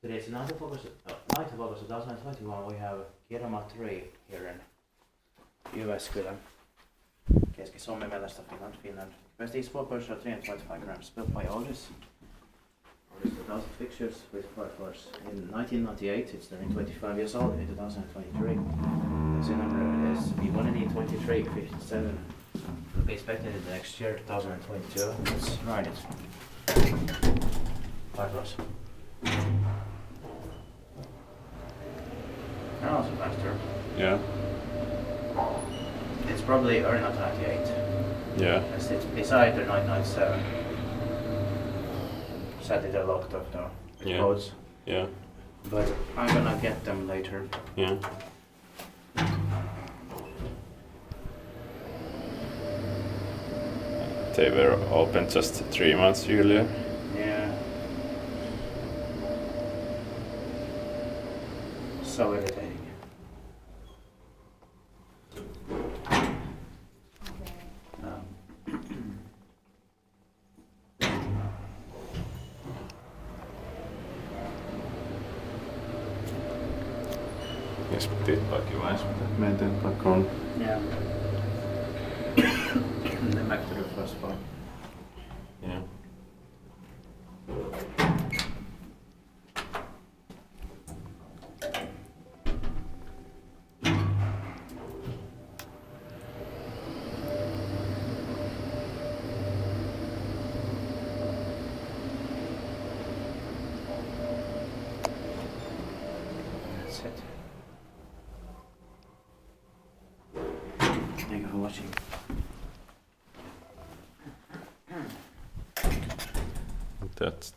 Today's night of August 2021. We have Kiramo 3 here in Jyväskylä. Keski-Suomen Melasta, Finland. Best e-sport version 3.5 grams, built by Otis. Otis 2000 fixtures with 5 floors. In 1998, it's turning 25 years old in 2023. The SIN number is B1NE2357. Will be expected in the next year, 2022. Let's ride it. 5 floors. And also faster. Yeah. It's probably early 98. Yeah. As it's beside the 997. Set it a locked up though. With codes. Yeah. But I'm gonna get them later. Yeah. They were open just 3 months earlier. Yeah. So irritating. Yes, tittaakin vaan, jos meidän pakko on. Yeah. Then back to the first one. Yeah. That's it. Thank you for watching. That's